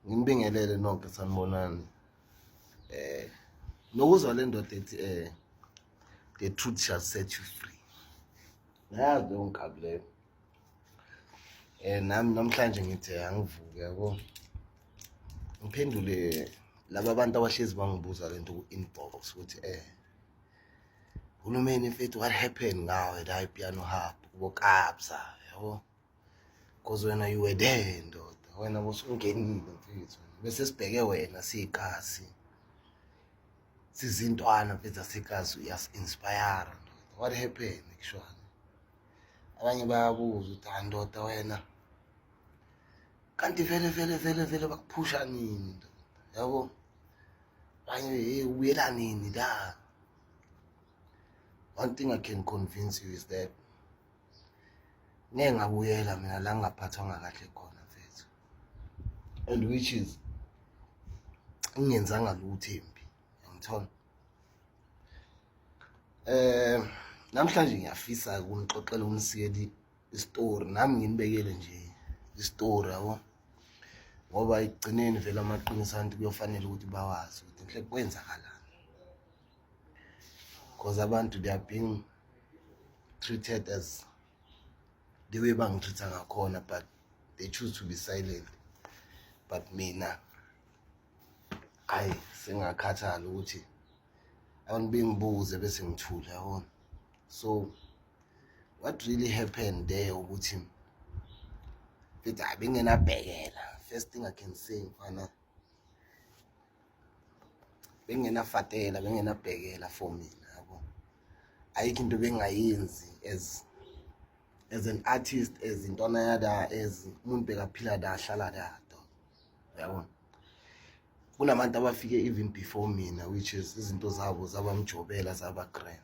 Nginibingelele nonke sanibonani. Nokuzwa le ndoda ethi the truth shall set you free. Yazi leyo nkabi leyo. Nami namhlanje ngithi angivuke yabo. Ngiphendule laba bantu abahlezi bangibuza lento ku-inbox ukuthi Hulumeni mfethu, what happened ngawe la ePiano Hub ubokabza yabo. Because wena you were there ndoda. Wena bosungenile mfethu. Bese sibheke wena sikasi. Sizintwana mfethu sikasi uyas-inspire ndoda. What happened actually? Abanye bayabuza ukuthi ndoda wena kanti vele bakuphusha nini ndoda. Yabo. Abanye uyela nini la? One thing I can convince you is that ngeke ngabuyela mina la ngaphathwanga kahle khona mfethu. And which is ngiyenzanga lutho embi. Ngithola. Namhlanje ngiyafisa ukunixoxela umsikeli istory nami nginibekele nje istory yabo. Ngoba igcineni vele amaqiniso anti kuyofanele ukuthi bawazi ukuthi mhle kwenzakalani. Because abantu they are being treated as the way bangitreata ngakhona, but they choose to be silent. But mina sengakhathala ukuthi abantu bengibuze bese ngithula yabona. So what really happened there ukuthi mfethu bengenabhekela. First thing I can say mfana, bengenafatela bengenabhekela for mina yabo. Ayikho into bengayenzi as an artist, as intwana yada, as umuntu bekaphila da hlala da yabo. Kunabantu abafike even before mina, which is izinto zabo zabamjobela zabagrand.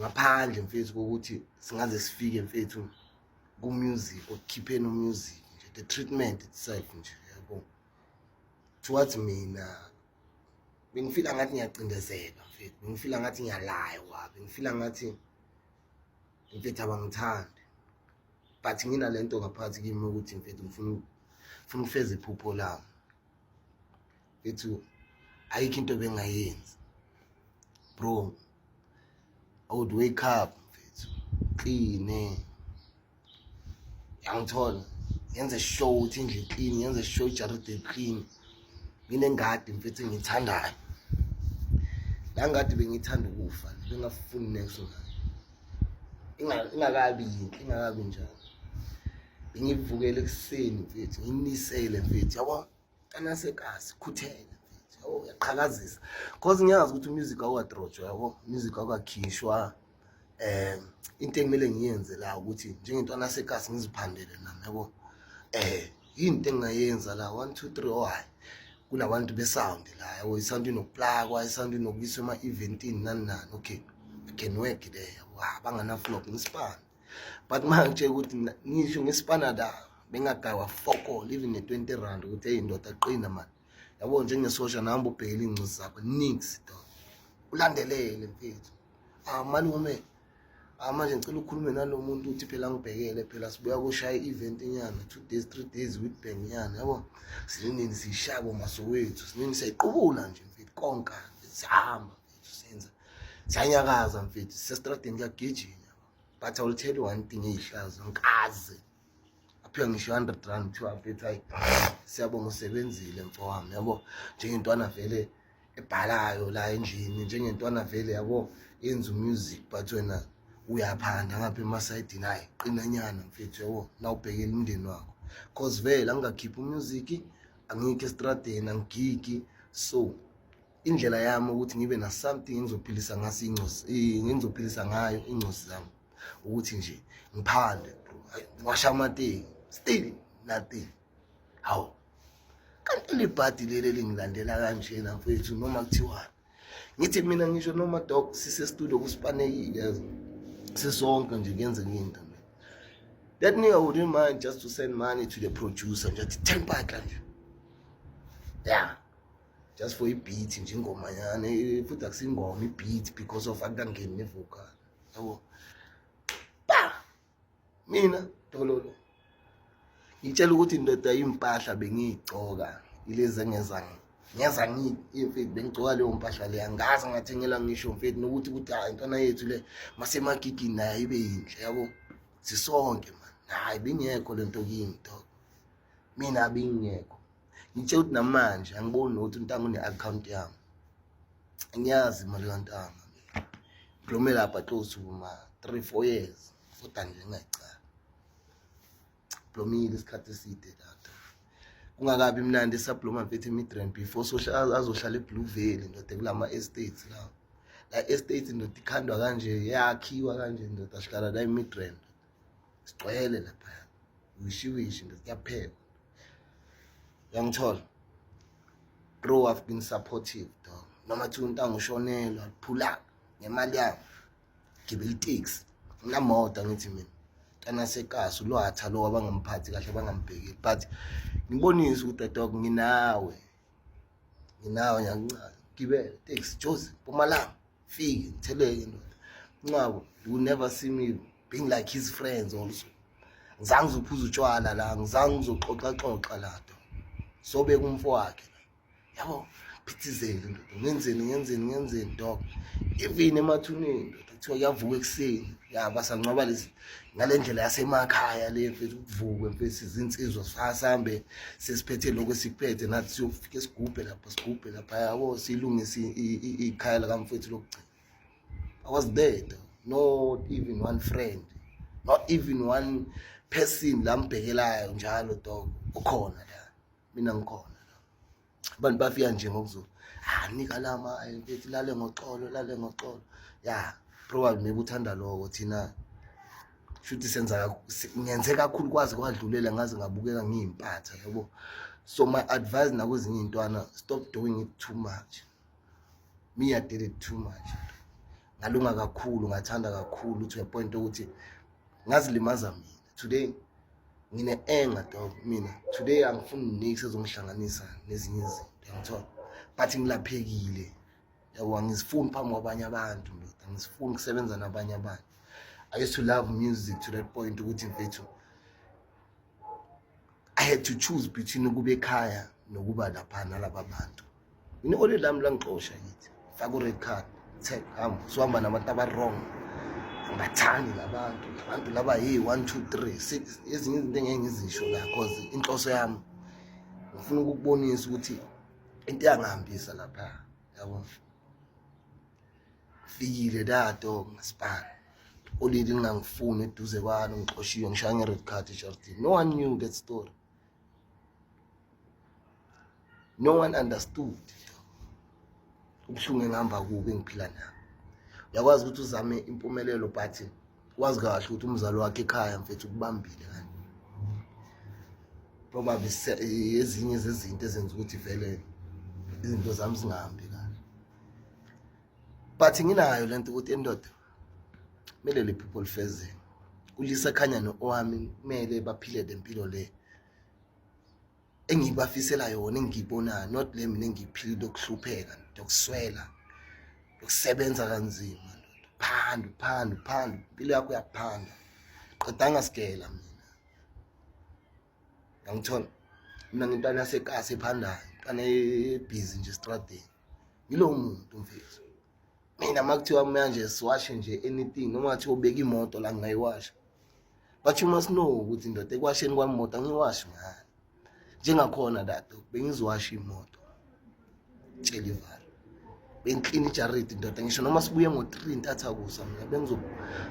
Ngaphandle mfethu ukuthi singaze sifike mfethu ku music okukhipheni music nje, the treatment itself nje yabo. Towards mina bengifila ngathi ngiyacindezela mfethu, bengifila ngathi ngiyalaywa, bengifila ngathi mfethu abangithandi. But nginalento ngaphansi kimi ukuthi mfethu ngifuna ukufeza iphupho lami. Mfethu ayikho into bengayenzi. Bro, I would wake up mfethu clean yangithola, yenze show ukuthi indle clean, yenze show ijaride clean. Nginengadi mfethu ngithandayo. La ngadi bengithanda ukufa, bengafuni next ngayo. Ingakabi njalo. Bengivukele ekuseni mfethu, nginisele mfethu yabo. Anasekasi khuthele mfethu yabo, yaqhakazisa. Because ngiyazi ukuthi music awuwadrojwa yabo, music awukakhishwa. Into engimele ngiyenze la ukuthi njengento anasekasi ngiziphandele nami yabo. Into engayenza la 1 2 3 why kunabantu besound la yabo, isound inokuplakwa, isound inokuyiswa ema-eventini nani. Okay, I can work there yabo. Bangana flop ngispan. But manje ukuthi ngisho ngisipana da bengagawa foko even ne-20 rand ukuthi hey ndoda aqina man. Yabo njengesosha nahamba ubhekela incosi zakho nix do. Ulandelele mfethu. Malume manje ngicela ukukhuluma nalo muntu uthi phela ngibhekele phela sibuya kushaya i-event nyana 2 days 3 days with bang nyana yabo. Sinini sishabo masowethu, sinini siyayiqubula nje mfethu konka sihamba mfethu senza. Siyanyakaza mfethu sesestradini kuyagijima. But I will tell you one thing eyihlazo ngikaze. Aphiwa ngisho 100 rand kuthiwa mfethu hayi siyabonga usebenzile mfowami yabo. Njengentwana vele ebhalayo la endlini, njengentwana vele yabo yenza music but wena uyaphanda ngapha emasayidini hayi qina nyana mfethu yabo nawubhekela umndeni wakho. Cause vele angakhipha music, angikho estradeni, angigigi. So indlela yami ukuthi ngibe na something ngizophilisa ngaso incosi, ngizophilisa ngayo incosi zami ukuthi nje ngiphande bro. Washa amateki still nothing. Hawu kanti libhadi leli lingilandela kanjena mfethu noma kuthiwa ngithi mina ngisho noma dog sise studio kusipanekile sisonke nje kuyenze into. That nigga wouldn't mind just to send money to the producer nje 10 baht nje. Yeah, just for i-beat nje ingoma yana futhi akusingoma i-beat because of akangeni ne-vocal yabo. Mina dololo ngitshela ukuthi indoda impahla bengiyigcoka ilezi ngeza ngithi bengigcoka leyo mpahla le angazi ngathengela ngisho mfethu nokuthi hayi intwana yethu le masemagigini nayo ibe yinhle yabo sisonke man hayi bingekho lento kimi dog mina bingekho ngitshela ukuthi namanje angiboni ukuthi uNtanga une-account yami angiyazi imali kaNtanga ngiblome lapha close kuma 3-4 years futhi nje ngayicala blomile isikhathi eside lapha kungakabi imnandi esabloma mfethu Midrand before azohlala eBlue Valley ndoda kulama estates la estates ndoda ikhandwa kanje yakhiwa kanje ndoda asihlala la eMidrand sigcwele lapha wishiwishi ndoda kuyaphekwa yangithola bro I've been supportive dog noma thi uNtanga ushonelwa phula ngemali yami gibela itaxi nginamoto ngithi mina kana sekasi ulwatha lo abangamphathi kahle bangambhekeli but ngibonisa ukuthi dog nginawe nyancancane gibela taxi Jozi Mpumalanga fike ngitheleke ndoda Ncabo you will never see me being like his friends also ngizange ngizophuza utshwala la ngizange ngizoxoxa la sobe kumfo wakhe yabo phithizele ndoda ngenzeni dog even emathuneni ndoda kuthiwa kuyavuka ekseni basancwaba lezi ngalendlela yasemakhaya le mfethu ukuvukwe mfethu izinsizwa sihambe sesiphethe lokho sikuphethe nathi siyofika sigubhe lapha yabo silungisa ikhaya la kamfethu lokugcina I was there not even one friend not even one person lambhekelayo njalo dog ukhona la mina ngikhona la abantu bafika nje ngokuzulu nika lama mfethu lale ngoxolo yeah probably maybe uthanda lokho thina futhi ngenze kakhulu kwazi kwadlulela ngaze ngabukeka ngiyimpatha yabo so my advice nakwezinye intwana stop doing it too much me I did it too much ngalunga kakhulu ngathanda kakhulu to a point ukuthi ngazilimaza mina today ngine anger dog mina today angifuni nix ezongihlanganisa nezinye izinto ngithola but ngilaphekile yabo angizifuni phambi kwabanye abantu ndoda angizifuni ukusebenza nabanye abantu I used to love music to that point ukuthi mfethu I had to choose between ukube ekhaya nokuba lapha nalabo abantu mina ole lami langixosha yithi faka red card take sohamba nabantu aba-wrong angibathandi labantu laba 1 2 3 6 ezinye izinto engeke ngizisho la because inhloso yami ngifuna ukubonisa ukuthi into yangihambisa lapha yabo fikile dato ngasipana olidi ngangifuna eduze kwalo ngixoshiwe ngishaya nge-red card eJardini no one knew that story no one understood ubuhlungu engihamba kubi engiphila nabo uyakwazi ukuthi uzame impumelelo but wazi kahle ukuthi umzalo wakhe ekhaya mfethu kubambile kanti probably ezinye zezinto ezenza ukuthi vele izinto zami zingahambi kahle but nginayo lento ukuthi endoda kumele le people feze ulisa khanya noowami kumele baphile lempilo le engibafisela yona engiyibona not le mina engiyiphilile ukuhlupheka nokuswela ukusebenza kanzima phanda impilo yakho yaphanda qedanga sigela mina ngangithola mina ngintwana yasekasi ephandayo intwana ebhizi nje estradeni yilo muntu mfethu mina makuthiwa manje siwashe nje anything noma kuthiwa ubeka imoto la ngingayiwasha but you must know ukuthi indoda ekwasheni kwami angiwashi ngani njengakhona dato bengiziwasha imoto tshelivala bengiclean ijaridi indoda ngisho noma sibuye ngo3 ntatha kusa mina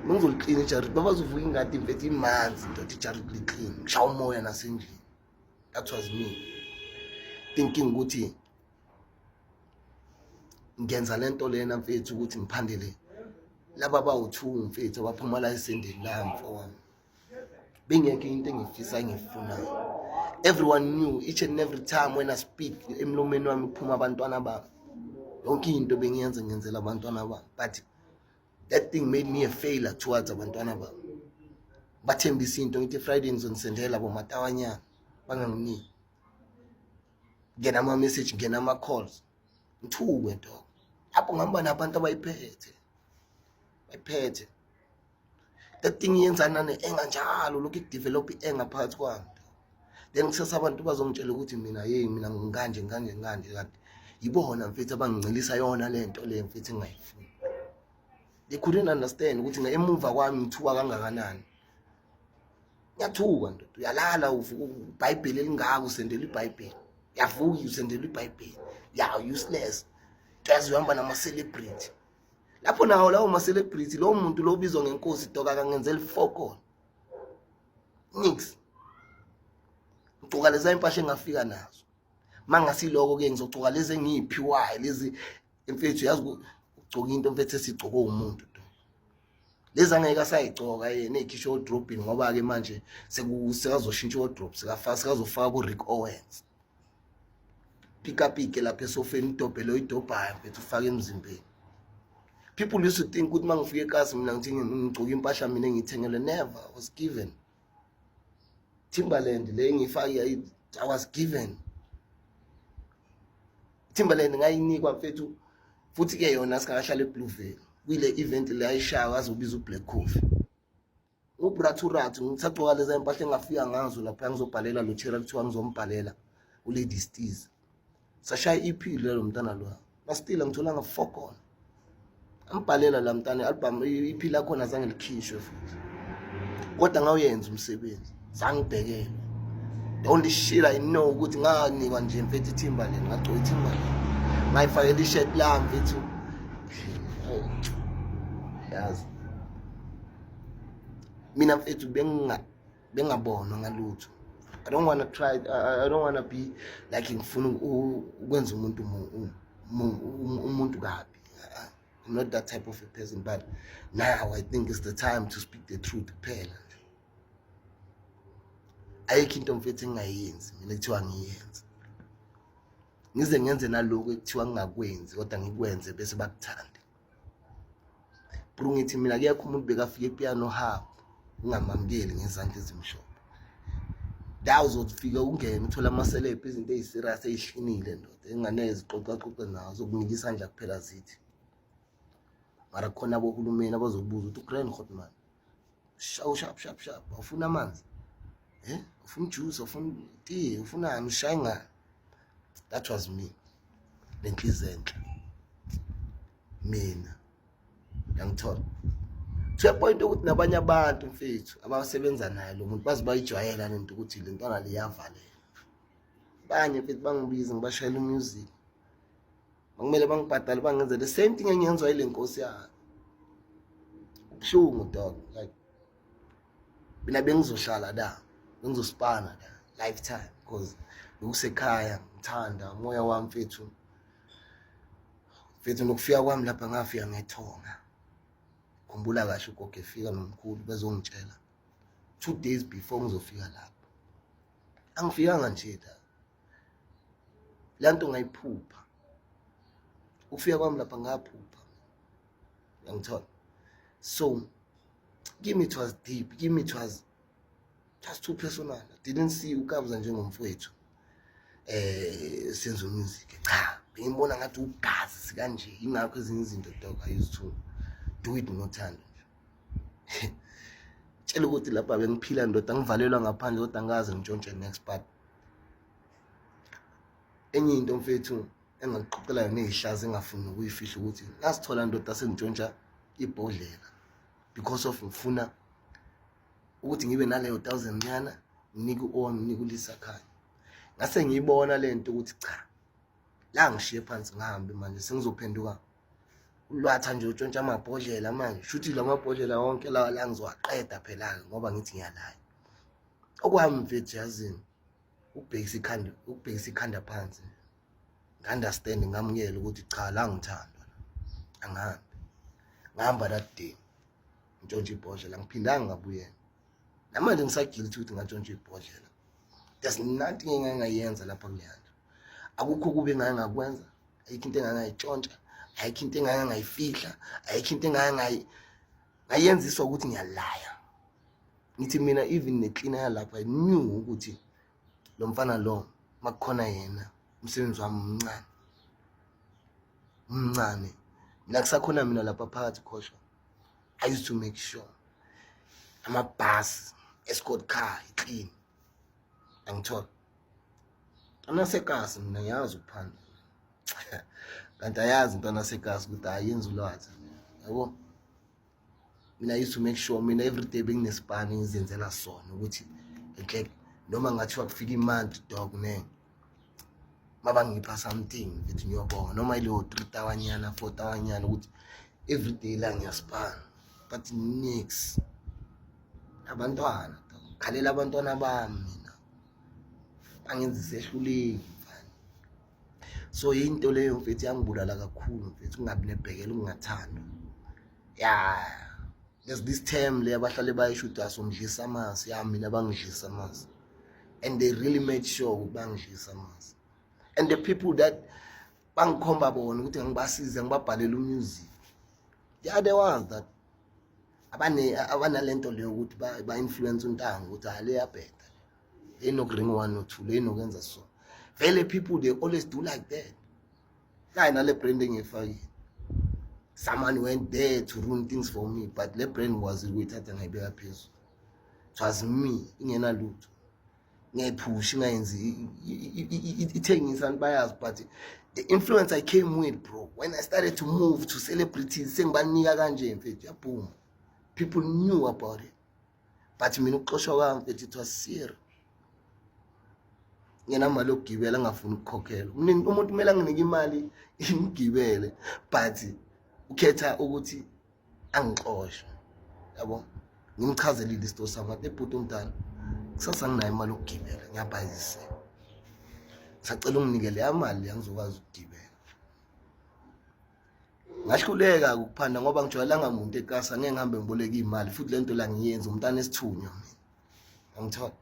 bengizoclean ijaridi babazovuka ingadi mfethu imanzi indoda ijaridi liclean ngishaya umoya nasendlini that was me thinking ukuthi ngenza lento lena mfethu ukuthi ngiphandele laba bawu2 mfethu abaphuma la esendeni la mfowami bengeke into engifunayo everyone knew each and every time when I speak emlomeni wami kuphuma abantwana bami yonke into bengiyenza ngenzela abantwana bami but that thing made me a failure towards abantwana bami bathembisa into ngithi Friday ngizonisendela bomatawanyana banganginiki ngena ama message ngena ama calls ngithuke dog apho ngihamba nabantu abayiphethe that thing yenzana enga njalo lokhu develop engaphakathi kwami then kusasa abantu bazongitshela ukuthi mina mina ngikanje kanti yibona mfethu abangicilisa yona lento le mfethu engayifuni. They couldn't understand ukuthi emuva kwami ngithuka kangakanani. Ngiyathuka ndoda, uyalala uBhayibheli elingaka usendela iBhayibheli, yavuka usendela iBhayibheli, useless. Twazi uhamba nama-celebrity lapho nawo lawo ma-celebrity lowo muntu lo ubizwa ngenkosi doka kangenzela ifokolo nix. Ngigcoka leza impahla engafika nazo mangasiloko-ke ngizogcoka lezi engiyiphiwayo lezi mfethu yazi ugcoka into mfethu esigcoke umuntu do lezi angeke asayigcoka yena ekhishwa wardrobe ngoba-ke manje sekazoshintsha wardrobe sekazofaka ku-Rick Owens pika lapha esofeni idobhelo oyidobhayo mfethu ufake emzimbeni. People used to think ukuthi mangifika eKasi mina ngigcoka impahla mina engiyithengelwe. Never, I was given. Timberland le ngifaki I was given. Timberland ngayinikwa mfethu futhi ke yona sikakahlala eBlueville kule event le ayishaya wazobiza uBlack Coffee. Ubrathurathu ngisagcoka leza impahla engafika ngazo lapha ngizobhalela lo Cherry kuthiwa ngizombhalela uLady Steez. Sashaya EP lelo mntana lo. Bastila ngitholanga fokona. Ambhalela la mntana album EP lakho azange likhishwe futhi. Kodwa ngawuyenza umsebenzi. Zangibhekela. The only shit I know ukuthi nganikwa nje mfethu Timberland ngagcoka Timberland. Ngayifakela i-shirt la mfethu. Yazi. Mina mfethu bengabonwa ngalutho. I don't want to try. I don't want to be like ngifuna ukwenza umuntu kabi. I'm not that type of a person, but now I think it's the time to speak the truth phela. Ayikho into mfethu engayenzi mina ekuthiwa ngiyenze. Ngize ngenze naloko ekuthiwa ngingakwenzi kodwa ngikwenze bese bakuthande. Bro ngithi mina kuyakho umuntu bekafika epiano hub ungamamukeli ngezandla ezimhlophe. Uzofika ungene uthola ama-celeb izinto eziserious ezihlinile ndoda enganeze xoxa nazo ukunika isandla kuphela zithi. Mara khona abohulumeni abazobuza ukuthi uGrand Hotman shap awufuna amanzi ufuna juice ufuna tea ufunani ushaye ngani. That was me lenhliziyo enhle mina ngiyangithola to a point ukuthi nabanye abantu mfethu abasebenza naye lo muntu bazi bayijwayela lento ukuthi le ntwana liyavalela. Banye mfethu bangibiza ngibashayela umusic kumele bangibhadale bangenze the same thing engiyenzwa ile nkosi yakhe. Kubuhlungu dog, like mina bengizohlala la bengizospana la lifetime because bekusekhaya ngithanda umoya wami mfethu nokufika kwami lapha ngafika ngethonga. Khumbula kahle ugogo efika nomkhulu bezongitshela 2 days before ngizofika lapha. Angifikanga nje la lanto ngayiphupha. Ufika kwami lapha ngaphupha. Ngiyangithola. So give me it was deep, give me it was just too personal. I didn't see uKabza njengomfowethu senza music. Cha, bengibona ngathi ugazi sikanje. Ingakho ezinye izinto dog I used to do it ngothando nje. Tshela ukuthi lapha bengiphila ndoda ngivalelwa ngaphandle kodwa ngaze ngitshontshe next part. Enye into mfethu engakuqoqela nezihlazi engafuni ukuyifihla ukuthi ngasithola ndoda sengitshontsha ibhodlela because of ngifuna ukuthi ngibe naleyo 1000 nyana nginike nginike uLisakhaya. Ngase ngiyibona lento ukuthi cha la ngishiye phansi ngihambe manje sengizophenduka ulwatha nje utshontsha amabhodlela manje shuthi lamabhodlela wonke la ngizowaqeda phela ngoba ngithi ngiyalaya. Okwami mfethu yazini ukubhekisa ikhanda phansi. Understand ngamukela ukuthi cha la ngithandwa angihambi. Ngihamba that day ngitshontsha ibhodlela ngiphindanga ngabuyela. Namanje ngisagilty ukuthi ngatshontsha ibhodlela. There's nothing engangayenza lapha kuleyanto. Akukho kube ngangakwenza. Ayikho into engangayitshontsha, ayikho into engangayifihla, ayikho into engayenziswa ukuthi ngiyalaya. Ngithi mina even necleaner yalapha I knew ukuthi lo mfana lo makukhona yena umsebenzi wami umncane. Mina kusakhona mina lapha phakathi khosha. I used to make sure amabhasi escort car clean. angithola anasekasi mina ngiyazi ukuphanda kanti ayazi into anasekasi ukuthi ayenza ulwazi yabo. Mina I used to make sure mina every day benginesipani ngizenzela sona ukuthi enhle noma ngathiwa kufika imonth dog ne mabangipha something mfethu ngiyobonga noma ileyo 3 hour nyana 4 hour nyana ukuthi every day la ngiyasipana but nix abantwana khalela abantwana bami mina angenzi sehluleki mfana. So into leyo mfethu yangibulala kakhulu mfethu ungabi nebhekela ungathandwa yeah. There's this term le abahlale bayishuthi asomdlisa amasi ya mina bangidlisa amasi and they really made sure ukuthi bangidlisa amasi. And the people that bangikhomba bona ukuthi ngibasize ngibabhalela umusic, they are the ones that abanalento leyo ukuthi ba-influence uNtanga ukuthi le yabheda le nokuring 1 or 2 le nokwenza so. Vele people they always do like that. Kanye nale brand engifakile, someone went there to ruin things for me, but le brand was uyithatha ngayibeka phezulu. It was me ingena lutho ngepush ngayenzi ithengisa bayazi, but the influence I came with, bro, when I started to move to celebrities sengibanika kanje mfethu yaboom, people knew about it. But mina ukuxoshwa kwami mfethu it was serious. Ngena mali yokugibela ngafuna ukukhokhela umuntu kumele anginike imali ngigibele, but ukhetha ukuthi angixoshe yabo. Ngimchazelile isito sami ngathi ebhuti umdala kusasa nginayo imali yokugibela ngiyabhayizisa, sacela unginikele imali yangizokwazi ukugibela. Ngahluleka ukuphanda ngoba ngijwayelanga umuntu ekasa ngeke ngihambe ngiboleka imali futhi lento la ngiyenza umntana esithunywa mina. Angithola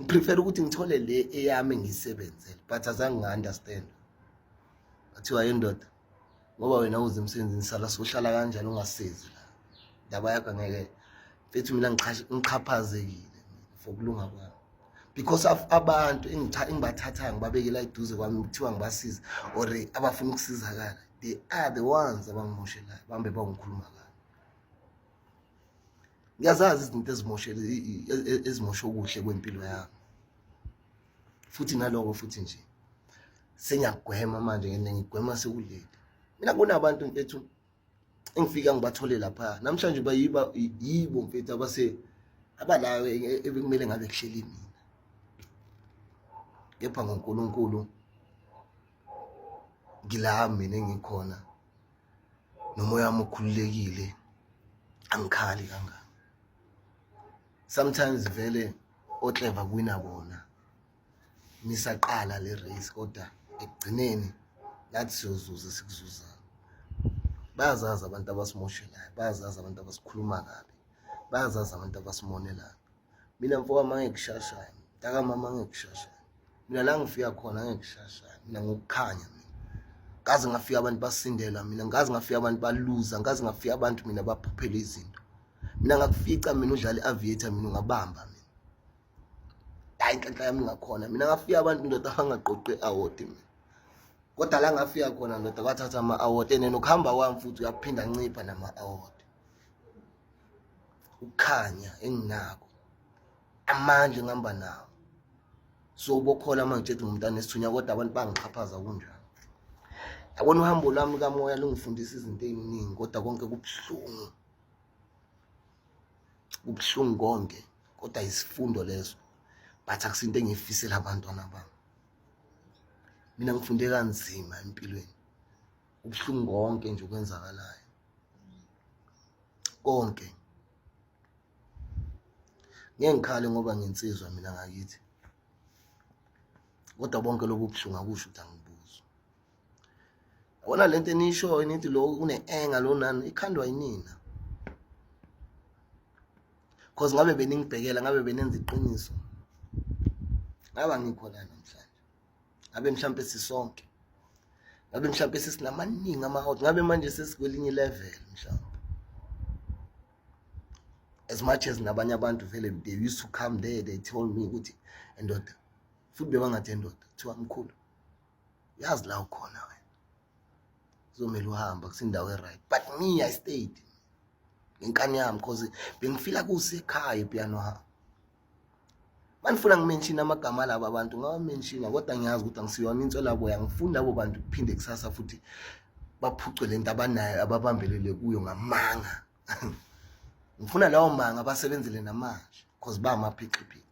ngiprefer ukuthi ngithole le eyami ngiyisebenzele, but azange nga-understand. Athiwa yendoda ngoba wena uze emsebenzini sala sohlala kanjani ungasezi la ndaba yakho ngeke mfethu mina ngichaphazekile for kulunga kwami because of abantu engibathatha ngibabekela iduze kwami kuthiwa ngibasiza or abafuna ukusizakala, they are the ones abangimoshelayo bambe bangikhuluma kabi. Ngiyazazi izinto ezimosha okuhle kwempilo yami futhi naloko futhi nje sengiyagwema manje ngigwema sekuleli. Mina kunabantu mfethu engifika ngibathole lapha namhlanje yibo mfethu abalayo ebekumele ngabe kuhleli mina, kepha ngoNkulunkulu ngila mina engikhona nomoya wami ukhululekile angikhali kangaka. Sometimes vele oclever kuwina bona nisaqala le race kodwa ekugcineni nathi siyozuza sikuzuza. Bayazazi abantu abasimoshelayo, bayazazi abantu abasikhuluma kabi, bayazazi abantu abasimonelayo. Mina mfoka mangekushashayo mntaka mama ngekushashayo, mina la ngifika khona ngekushashayo, mina ngokukhanya mina ngaze ngafika abantu basindela mina, ngaze ngafika abantu baluza, ngaze ngafika abantu mina baphuphela izinto. Mina ngakufica mina udlala i-aviator mina ungabamba mina hayi inhlanhla yami ngakhona. Mina ngafika abantu ndoda abangaqoqe award mina, kodwa la ngafika khona ndoda bathatha ama-award and nokuhamba kwami futhi uyaphinda ncipha nama-award. Ukukhanya enginako, amandla ngihamba nawo, so bokhola manje ethi ngumntana esithunya kodwa abantu bangixhaphaza kunjani. Yabona uhambo lwami kamoya lungifundisa izinto eziningi kodwa konke kubuhlungu, kubuhlungu konke kodwa isifundo leso, but akusinto engiyifisela abantwana bami. Mina ngifunde kanzima empilweni, ubuhlungu konke nje okwenzakalayo konke. Ngeke ngikhale ngoba ngensizwa mina ngakithi, kodwa bonke lobu buhlungu akusho ukuthi angibuzo. Yabona lento enishoyo nithi lo une-enga lo nani ikhandwa yinina, because ngabe beningibhekela, ngabe benenza iqiniso, ngaba ngikho la namhlanje, ngabe mhlambe sisonke, ngabe mhlambe sesinamaningi ama-out, ngabe manje sesikwelinye level mhlambe. As much as nabanye abantu vele they used to come there, they told me ukuthi endoda futhi bebangathi endoda kuthiwa mkhulu yazi la ukhona wena kuzomela uhamba kusindawo e-right, but me I stayed ngenkani yami because bengifila kusekhaya epiano hamba. manifuna ngimenshina amagama laba abantu ngawamenshina kodwa ngiyazi ukuthi angisiyona inswelaboya ngifunda abo bantu kuphinde kusasa futhi baphucwe lento abanayo ababambelele kuyo ngamanga ngifuna lawo manga abasebenzele namanje because ba amaphixiphi